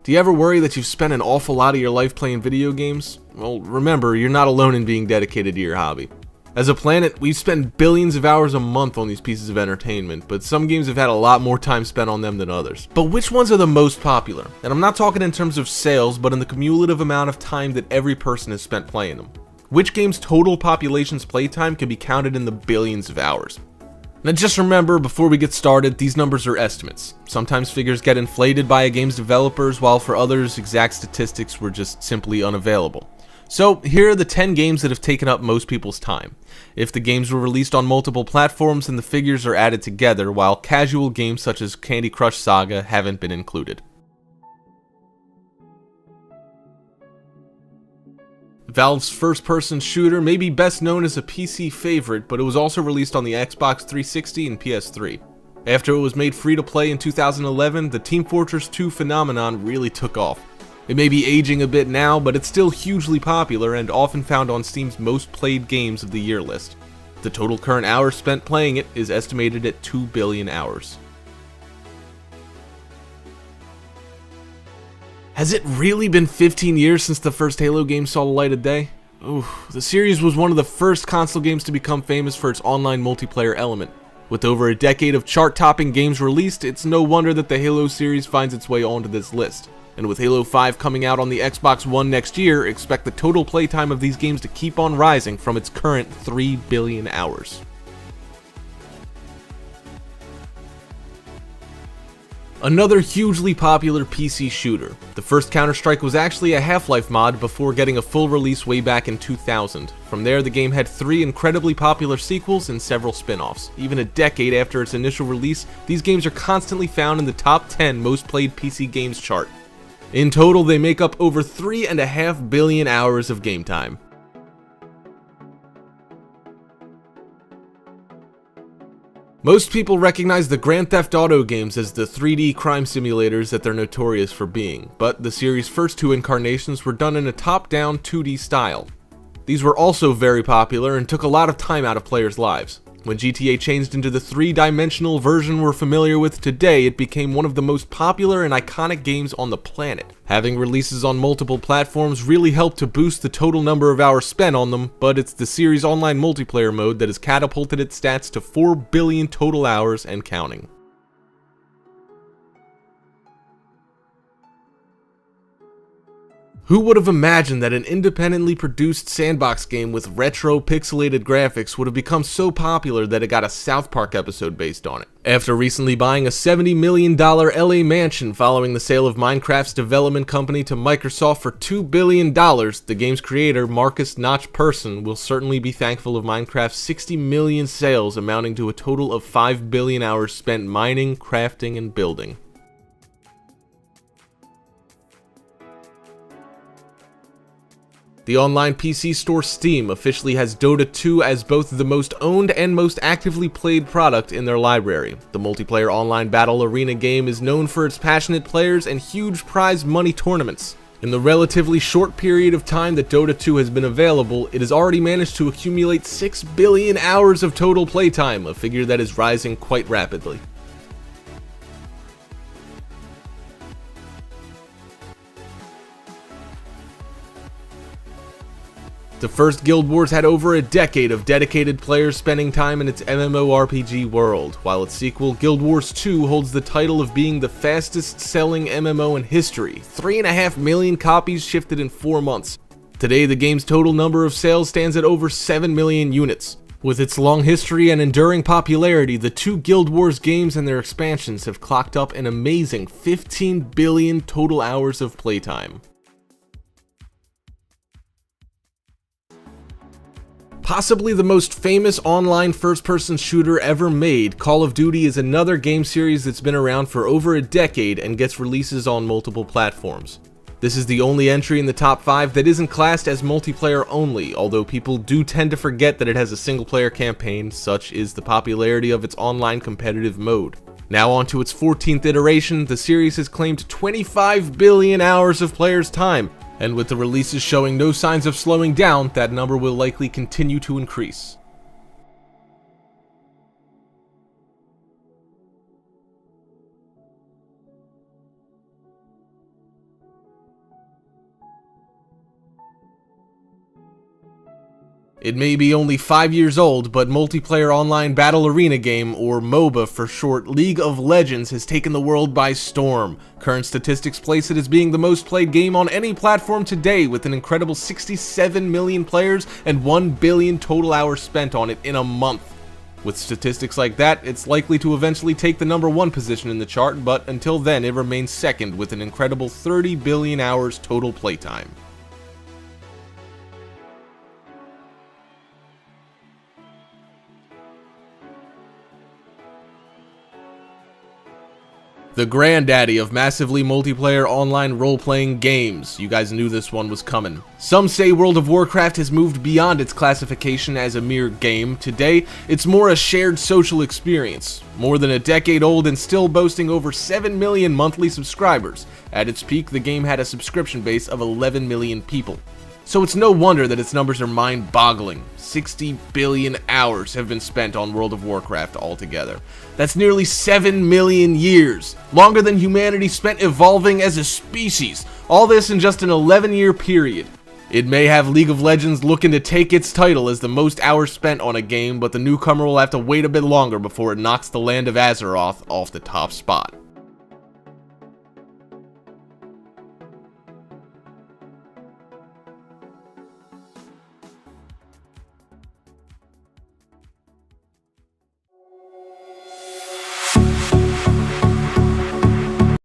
Do you ever worry that you've spent an awful lot of your life playing video games? Well, remember, you're not alone in being dedicated to your hobby. As a planet, we spend billions of hours a month on these pieces of entertainment, but some games have had a lot more time spent on them than others. But which ones are the most popular? And I'm not talking in terms of sales, but in the cumulative amount of time that every person has spent playing them. Which game's total population's playtime can be counted in the billions of hours? Now just remember, before we get started, these numbers are estimates. Sometimes figures get inflated by a game's developers, while for others, exact statistics were just simply unavailable. So here are the 10 games that have taken up most people's time. If the games were released on multiple platforms, then the figures are added together, while casual games such as Candy Crush Saga haven't been included. Valve's first-person shooter may be best known as a PC favorite, but it was also released on the Xbox 360 and PS3. After it was made free-to-play in 2011, the Team Fortress 2 phenomenon really took off. It may be aging a bit now, but it's still hugely popular and often found on Steam's most played games of the year list. The total current hours spent playing it is estimated at 2 billion hours. Has it really been 15 years since the first Halo game saw the light of day? Oof, the series was one of the first console games to become famous for its online multiplayer element. With over a decade of chart-topping games released, it's no wonder that the Halo series finds its way onto this list. And with Halo 5 coming out on the Xbox One next year, expect the total playtime of these games to keep on rising from its current 3 billion hours. Another hugely popular PC shooter. The first Counter-Strike was actually a Half-Life mod before getting a full release way back in 2000. From there, the game had 3 incredibly popular sequels and several spin-offs. Even a decade after its initial release, these games are constantly found in the top 10 most played PC games chart. In total, they make up over 3.5 billion hours of game time. Most people recognize the Grand Theft Auto games as the 3D crime simulators that they're notorious for being, but the series' first 2 incarnations were done in a top-down 2D style. These were also very popular and took a lot of time out of players' lives. When GTA changed into the 3-dimensional version we're familiar with today, it became one of the most popular and iconic games on the planet. Having releases on multiple platforms really helped to boost the total number of hours spent on them, but it's the series' online multiplayer mode that has catapulted its stats to 4 billion total hours and counting. Who would have imagined that an independently produced sandbox game with retro pixelated graphics would have become so popular that it got a South Park episode based on it? After recently buying a $70 million LA mansion following the sale of Minecraft's development company to Microsoft for $2 billion, the game's creator, Marcus Notch Persson, will certainly be thankful of Minecraft's 60 million sales, amounting to a total of 5 billion hours spent mining, crafting, and building. The online PC store Steam officially has Dota 2 as both the most owned and most actively played product in their library. The multiplayer online battle arena game is known for its passionate players and huge prize money tournaments. In the relatively short period of time that Dota 2 has been available, it has already managed to accumulate 6 billion hours of total playtime, a figure that is rising quite rapidly. The first Guild Wars had over a decade of dedicated players spending time in its MMORPG world, while its sequel, Guild Wars 2, holds the title of being the fastest-selling MMO in history. 3.5 million copies shifted in 4 months. Today, the game's total number of sales stands at over 7 million units. With its long history and enduring popularity, the 2 Guild Wars games and their expansions have clocked up an amazing 15 billion total hours of playtime. Possibly the most famous online first-person shooter ever made, Call of Duty is another game series that's been around for over a decade and gets releases on multiple platforms. This is the only entry in the top 5 that isn't classed as multiplayer only, although people do tend to forget that it has a single-player campaign. Such is the popularity of its online competitive mode. Now on to its 14th iteration, the series has claimed 25 billion hours of players' time, and with the releases showing no signs of slowing down, that number will likely continue to increase. It may be only 5 years old, but multiplayer online battle arena game, or MOBA for short, League of Legends has taken the world by storm. Current statistics place it as being the most played game on any platform today, with an incredible 67 million players and 1 billion total hours spent on it in a month. With statistics like that, it's likely to eventually take the #1 position in the chart, but until then it remains second with an incredible 30 billion hours total playtime. The granddaddy of massively multiplayer online role-playing games. You guys knew this one was coming. Some say World of Warcraft has moved beyond its classification as a mere game. Today, it's more a shared social experience. More than a decade old and still boasting over 7 million monthly subscribers. At its peak, the game had a subscription base of 11 million people. So it's no wonder that its numbers are mind-boggling. 60 billion hours have been spent on World of Warcraft altogether. That's nearly 7 million years, longer than humanity spent evolving as a species. All this in just an 11-year period. It may have League of Legends looking to take its title as the most hours spent on a game, but the newcomer will have to wait a bit longer before it knocks the land of Azeroth off the top spot.